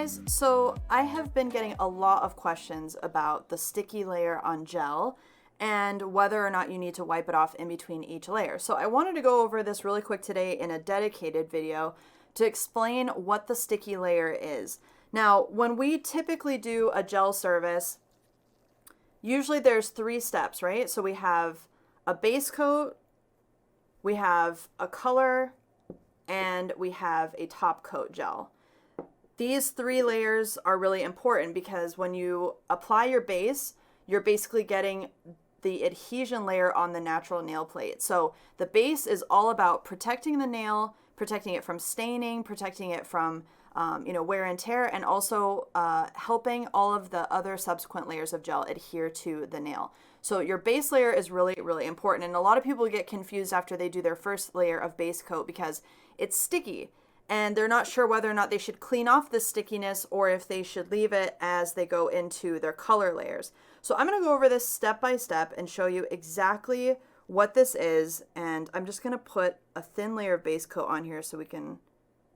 guys, so I have been getting a lot of questions about the sticky layer on gel and whether or not you need to wipe it off in between each layer. So I wanted to go over this really quick today in a dedicated video to explain what the sticky layer is. Now, when we typically do a gel service, usually there's 3 steps, right? So we have a base coat, we have a color, and we have a top coat gel. These 3 layers are really important because when you apply your base, you're basically getting the adhesion layer on the natural nail plate. So the base is all about protecting the nail, protecting it from staining, protecting it from wear and tear, and also helping all of the other subsequent layers of gel adhere to the nail. So your base layer is really, really important. And a lot of people get confused after they do their first layer of base coat because it's sticky and they're not sure whether or not they should clean off the stickiness or if they should leave it as they go into their color layers. So I'm going to go over this step by step and show you exactly what this is. And I'm just going to put a thin layer of base coat on here so we can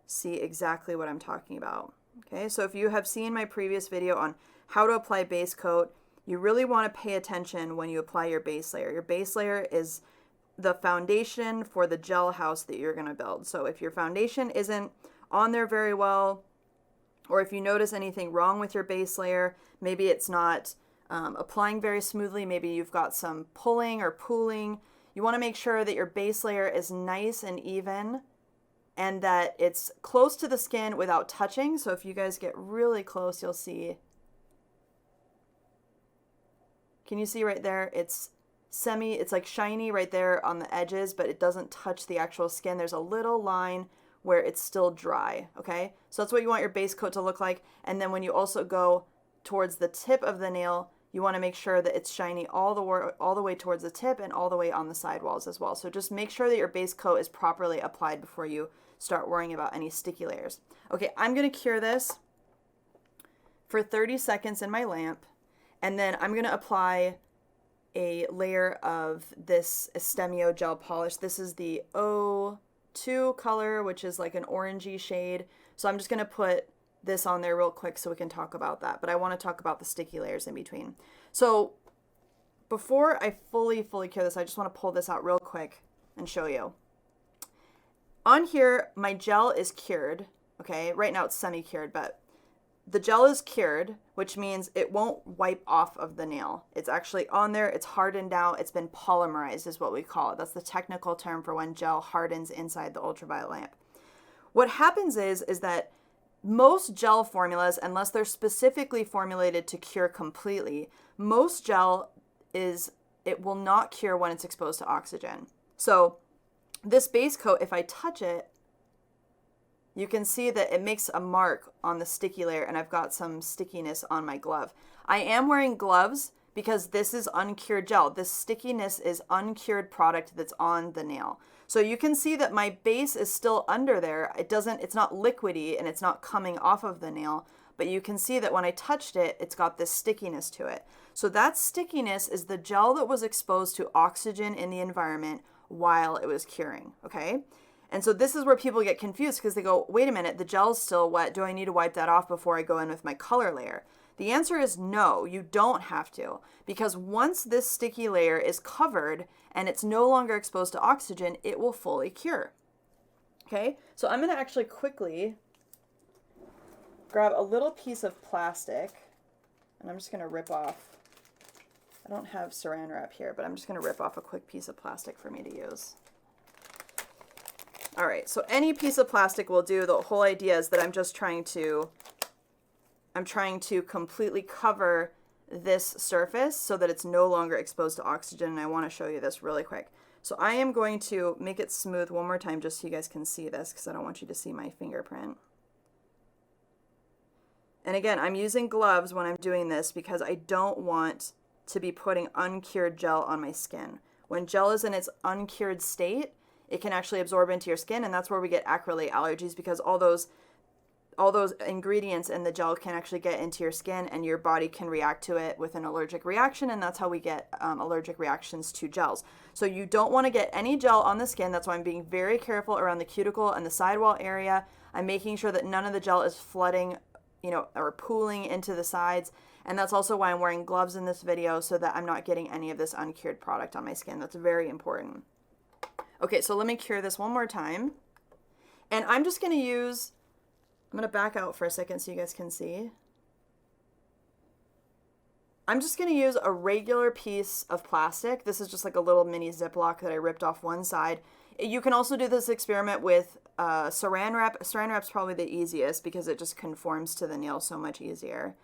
see exactly what I'm talking about. Okay, so if you have seen my previous video on how to apply base coat, you really want to pay attention when you apply your base layer. Your base layer is the foundation for the gel house that you're going to build. So if your foundation isn't on there very well, or if you notice anything wrong with your base layer, maybe it's not applying very smoothly, maybe you've got some pulling or pooling, you want to make sure that your base layer is nice and even and that it's close to the skin without touching. So if you guys get really close, you'll see. Can you see right there? It's like shiny right there on the edges, but it doesn't touch the actual skin. There's a little line where it's still dry, okay? So that's what you want your base coat to look like. And then when you also go towards the tip of the nail, you want to make sure that it's shiny all the way towards the tip and all the way on the sidewalls as well. So just make sure that your base coat is properly applied before you start worrying about any sticky layers. Okay, I'm going to cure this for 30 seconds in my lamp, and then I'm going to apply a layer of this Estemio gel polish. This is the O2 color, which is like an orangey shade. So I'm just going to put this on there real quick so we can talk about that. But I want to talk about the sticky layers in between. So before I fully cure this, I just want to pull this out real quick and show you. On here, my gel is cured. Okay, right now it's semi-cured, but the gel is cured, which means it won't wipe off of the nail. It's actually on there, it's hardened out, it's been polymerized is what we call it. That's the technical term for when gel hardens inside the ultraviolet lamp. What happens is that most gel formulas, unless they're specifically formulated to cure completely, most gel it will not cure when it's exposed to oxygen. So this base coat, if I touch it, you can see that it makes a mark on the sticky layer, and I've got some stickiness on my glove. I am wearing gloves because this is uncured gel. This stickiness is uncured product that's on the nail. So you can see that my base is still under there. It's not liquidy and it's not coming off of the nail, but you can see that when I touched it, it's got this stickiness to it. So that stickiness is the gel that was exposed to oxygen in the environment while it was curing, okay? And so this is where people get confused because they go, wait a minute, the gel's still wet. Do I need to wipe that off before I go in with my color layer? The answer is no, you don't have to, because once this sticky layer is covered and it's no longer exposed to oxygen, it will fully cure. Okay, so I'm going to actually quickly grab a little piece of plastic, and I'm just going to rip off. I don't have saran wrap here, but I'm just going to rip off a quick piece of plastic for me to use. All right, so any piece of plastic will do. The whole idea is that I'm trying to completely cover this surface so that it's no longer exposed to oxygen, and I want to show you this really quick. So I am going to make it smooth one more time just so you guys can see this, because I don't want you to see my fingerprint. And again, I'm using gloves when I'm doing this because I don't want to be putting uncured gel on my skin. When gel is in its uncured state, it can actually absorb into your skin, and that's where we get acrylate allergies, because all those ingredients in the gel can actually get into your skin, and your body can react to it with an allergic reaction, and that's how we get allergic reactions to gels. So you don't want to get any gel on the skin. That's why I'm being very careful around the cuticle and the sidewall area. I'm making sure that none of the gel is flooding you know, or pooling into the sides. And that's also why I'm wearing gloves in this video, so that I'm not getting any of this uncured product on my skin. That's very important. Okay, so let me cure this one more time. And I'm just going to use, I'm going to back out for a second so you guys can see. I'm just going to use a regular piece of plastic. This is just like a little mini Ziploc that I ripped off one side. You can also do this experiment with saran wrap. Saran wrap's probably the easiest because it just conforms to the nail so much easier.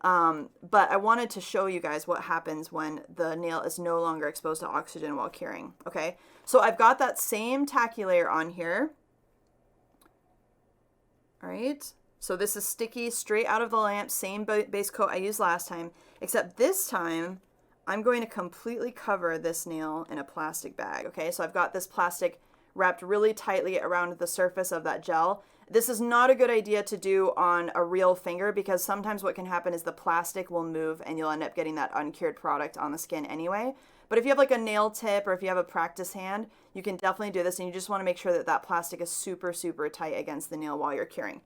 But I wanted to show you guys what happens when the nail is no longer exposed to oxygen while curing. Okay, so I've got that same tacky layer on here. All right, so this is sticky straight out of the lamp, same base coat I used last time, except this time I'm going to completely cover this nail in a plastic bag. Okay, so I've got this plastic wrapped really tightly around the surface of that gel. This is not a good idea to do on a real finger because sometimes what can happen is the plastic will move and you'll end up getting that uncured product on the skin anyway. But if you have like a nail tip or if you have a practice hand, you can definitely do this, and you just want to make sure that that plastic is super, super tight against the nail while you're curing.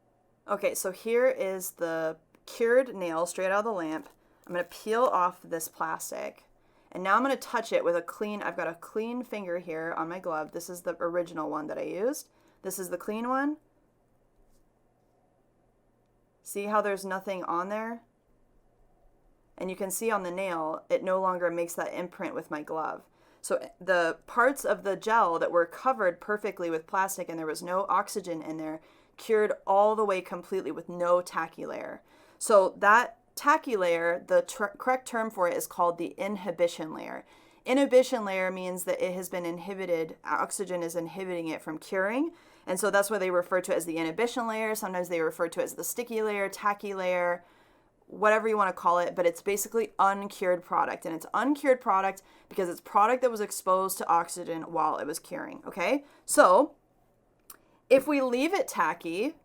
Okay, so here is the cured nail straight out of the lamp. I'm going to peel off this plastic. And now I'm going to touch it with a clean, I've got a clean finger here on my glove. This is the original one that I used. This is the clean one. See how there's nothing on there? And you can see on the nail, it no longer makes that imprint with my glove. So the parts of the gel that were covered perfectly with plastic and there was no oxygen in there, cured all the way completely with no tacky layer. So that tacky layer, the correct term for it is called the inhibition layer. Inhibition layer means that it has been inhibited, oxygen is inhibiting it from curing. And so that's why they refer to it as the inhibition layer. Sometimes they refer to it as the sticky layer, tacky layer, whatever you want to call it, but it's basically uncured product. And it's uncured product because it's product that was exposed to oxygen while it was curing, okay? So if we leave it tacky,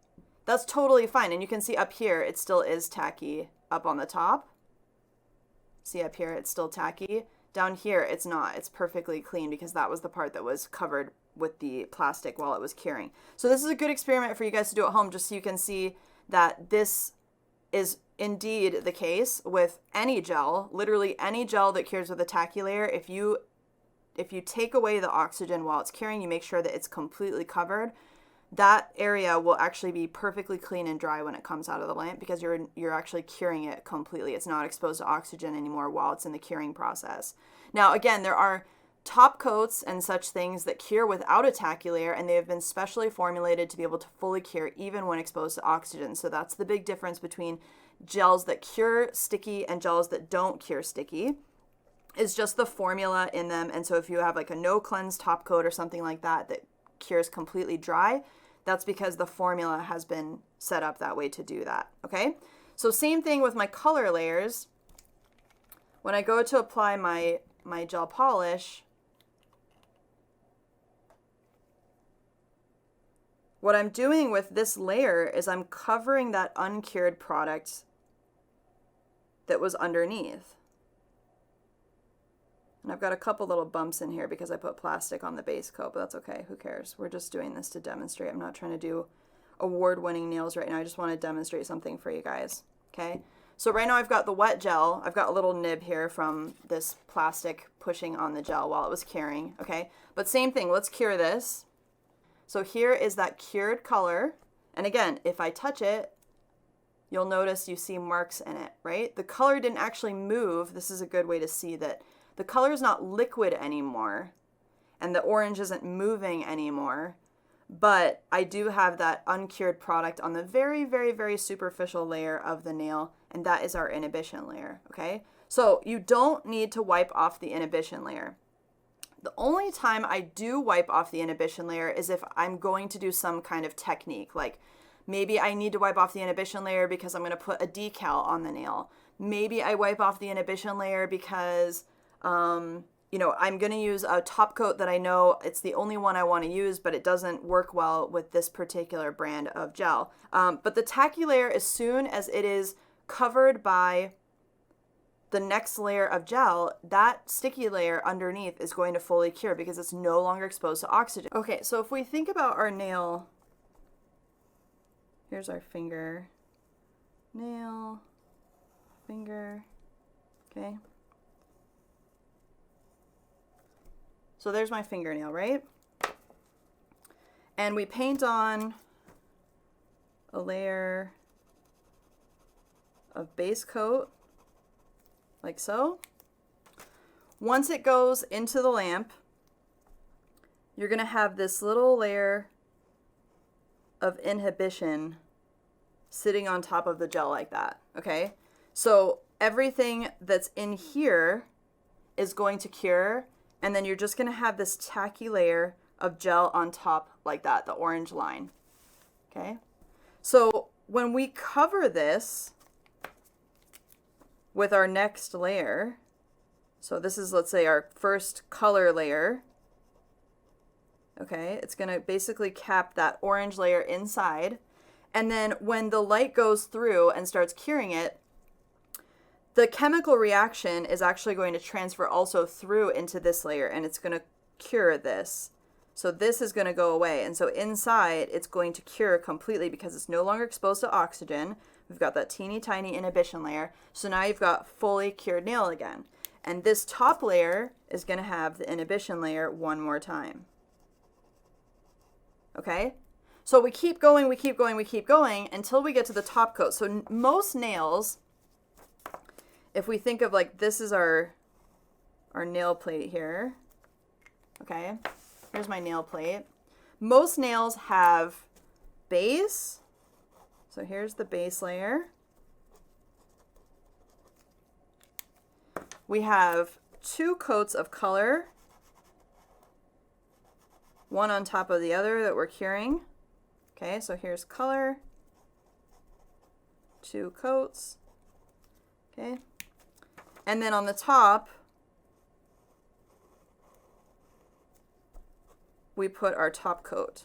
that's totally fine. And you can see up here, it still is tacky up on the top. See up here, it's still tacky. Down here, it's not. It's perfectly clean because that was the part that was covered with the plastic while it was curing. So this is a good experiment for you guys to do at home, just so you can see that this is indeed the case with any gel, literally any gel that cures with a tacky layer. If you take away the oxygen while it's curing, you make sure that it's completely covered. That area will actually be perfectly clean and dry when it comes out of the lamp because you're actually curing it completely. It's not exposed to oxygen anymore while it's in the curing process. Now, again, there are top coats and such things that cure without a tacky layer, and they have been specially formulated to be able to fully cure even when exposed to oxygen. So that's the big difference between gels that cure sticky and gels that don't cure sticky, is just the formula in them. And so if you have like a no cleanse top coat or something like that that cures completely dry, that's because the formula has been set up that way to do that, okay? So same thing with my color layers. When I go to apply my gel polish, what I'm doing with this layer is I'm covering that uncured product that was underneath. And I've got a couple little bumps in here because I put plastic on the base coat, but that's okay. Who cares? We're just doing this to demonstrate. I'm not trying to do award-winning nails right now. I just want to demonstrate something for you guys, okay? So right now I've got the wet gel. I've got a little nib here from this plastic pushing on the gel while it was curing, okay? But same thing, let's cure this. So here is that cured color. And again, if I touch it, you'll notice you see marks in it, right? The color didn't actually move. This is a good way to see that the color is not liquid anymore and the orange isn't moving anymore, but I do have that uncured product on the very, very, very superficial layer of the nail, and that is our inhibition layer, okay? So you don't need to wipe off the inhibition layer. The only time I do wipe off the inhibition layer is if I'm going to do some kind of technique, like maybe I need to wipe off the inhibition layer because I'm going to put a decal on the nail. Maybe I wipe off the inhibition layer because you know, I'm going to use a top coat that I know it's the only one I want to use, but it doesn't work well with this particular brand of gel. But the tacky layer, as soon as it is covered by the next layer of gel, that sticky layer underneath is going to fully cure because it's no longer exposed to oxygen. Okay, so if we think about our nail, here's our finger. nail, finger, okay? So there's my fingernail, right? And we paint on a layer of base coat, like so. Once it goes into the lamp, you're gonna have this little layer of inhibition sitting on top of the gel like that, okay? So everything that's in here is going to cure, and then you're just gonna have this tacky layer of gel on top like that, the orange line, okay? So when we cover this with our next layer, so this is, let's say, our first color layer, okay? It's gonna basically cap that orange layer inside, and then when the light goes through and starts curing it, the chemical reaction is actually going to transfer also through into this layer, and it's gonna cure this. So this is gonna go away, and so inside it's going to cure completely because it's no longer exposed to oxygen. We've got that teeny tiny inhibition layer, so now you've got fully cured nail again. And this top layer is gonna have the inhibition layer one more time. Okay? So we keep going, we keep going, we keep going until we get to the top coat. So most nails, if we think of like this is our nail plate here, okay? Here's my nail plate. Most nails have base. So here's the base layer. We have 2 coats of color, one on top of the other that we're curing. Okay, so here's color, 2 coats, okay? And then on the top, we put our top coat.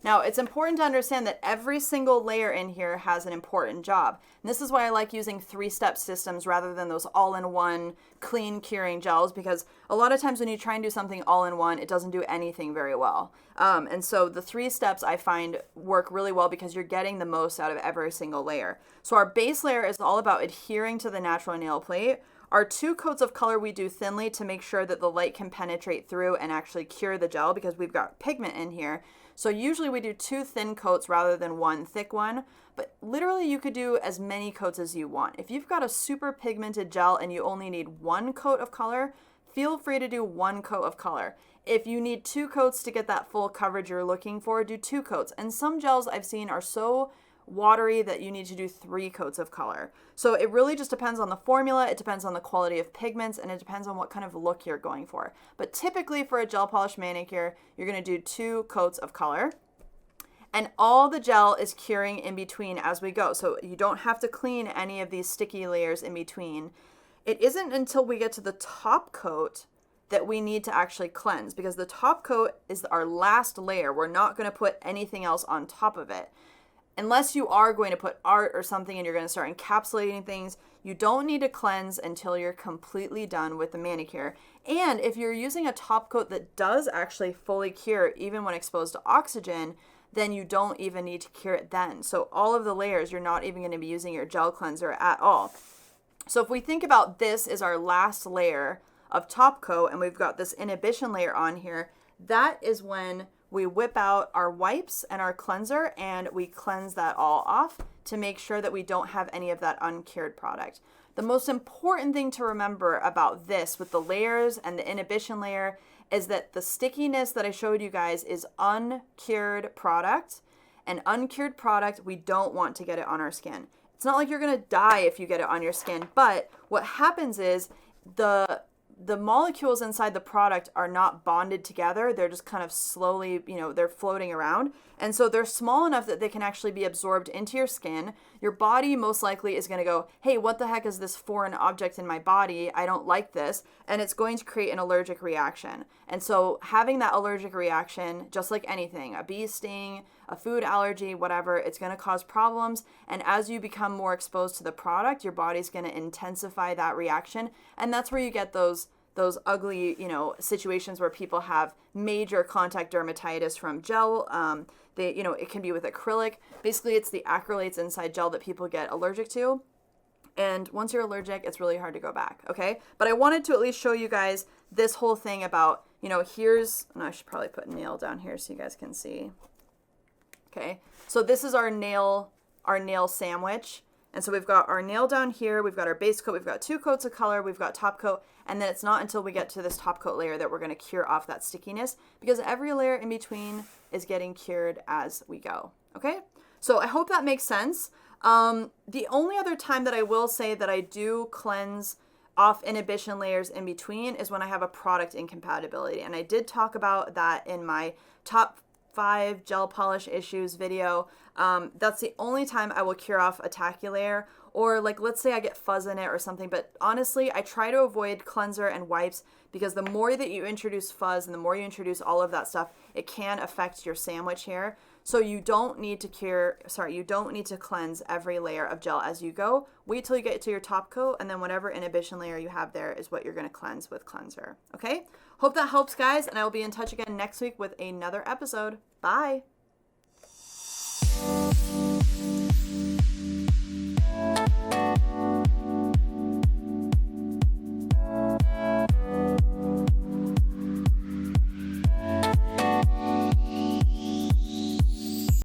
Now, it's important to understand that every single layer in here has an important job. And this is why I like using 3-step systems rather than those all-in-one clean curing gels, because a lot of times when you try and do something all-in-one, it doesn't do anything very well. And so the 3 steps I find work really well because you're getting the most out of every single layer. So our base layer is all about adhering to the natural nail plate. Our 2 coats of color we do thinly to make sure that the light can penetrate through and actually cure the gel because we've got pigment in here. So usually we do 2 thin coats rather than 1 thick one, but literally you could do as many coats as you want. If you've got a super pigmented gel and you only need 1 coat of color, feel free to do 1 coat of color. If you need 2 coats to get that full coverage you're looking for, do 2 coats. And some gels I've seen are so watery that you need to do 3 coats of color. So it really just depends on the formula, it depends on the quality of pigments, and it depends on what kind of look you're going for. But typically for a gel polish manicure, you're going to do 2 coats of color. And all the gel is curing in between as we go. So you don't have to clean any of these sticky layers in between. It isn't until we get to the top coat that we need to actually cleanse, because the top coat is our last layer. We're not going to put anything else on top of it. Unless you are going to put art or something and you're going to start encapsulating things, you don't need to cleanse until you're completely done with the manicure. And if you're using a top coat that does actually fully cure even when exposed to oxygen, then you don't even need to cure it then. So all of the layers, you're not even going to be using your gel cleanser at all. So if we think about this as our last layer of top coat and we've got this inhibition layer on here, that is when we whip out our wipes and our cleanser and we cleanse that all off to make sure that we don't have any of that uncured product. The most important thing to remember about this with the layers and the inhibition layer is that the stickiness that I showed you guys is uncured product, and uncured product, we don't want to get it on our skin. It's not like you're gonna die if you get it on your skin, but what happens is the molecules inside the product are not bonded together. They're just kind of slowly, they're floating around. And so they're small enough that they can actually be absorbed into your skin. Your body most likely is going to go, hey, what the heck is this foreign object in my body? I don't like this. And it's going to create an allergic reaction. And so having that allergic reaction, just like anything, a bee sting, a food allergy, whatever, it's going to cause problems. And as you become more exposed to the product, your body's going to intensify that reaction. And that's where you get those those ugly, situations where people have major contact dermatitis from gel. It can be with acrylic. Basically, it's the acrylates inside gel that people get allergic to. And once you're allergic, it's really hard to go back, okay? But I wanted to at least show you guys this whole thing about, I should probably put nail down here so you guys can see. Okay, so this is our nail sandwich. And so we've got our nail down here, we've got our base coat, we've got 2 coats of color, we've got top coat, and then it's not until we get to this top coat layer that we're gonna cure off that stickiness, because every layer in between is getting cured as we go, okay? So I hope that makes sense. The only other time that I will say that I do cleanse off inhibition layers in between is when I have a product incompatibility. And I did talk about that in my top 5 gel polish issues video. That's the only time I will cure off a tacky layer, or like, let's say I get fuzz in it or something. But honestly, I try to avoid cleanser and wipes, because the more that you introduce fuzz and the more you introduce all of that stuff, it can affect your sandwich here. So you don't need to cleanse every layer of gel as you go. Wait till you get to your top coat, and then whatever inhibition layer you have there is what you're gonna cleanse with cleanser, okay? Hope that helps, guys, and I will be in touch again next week with another episode. Bye.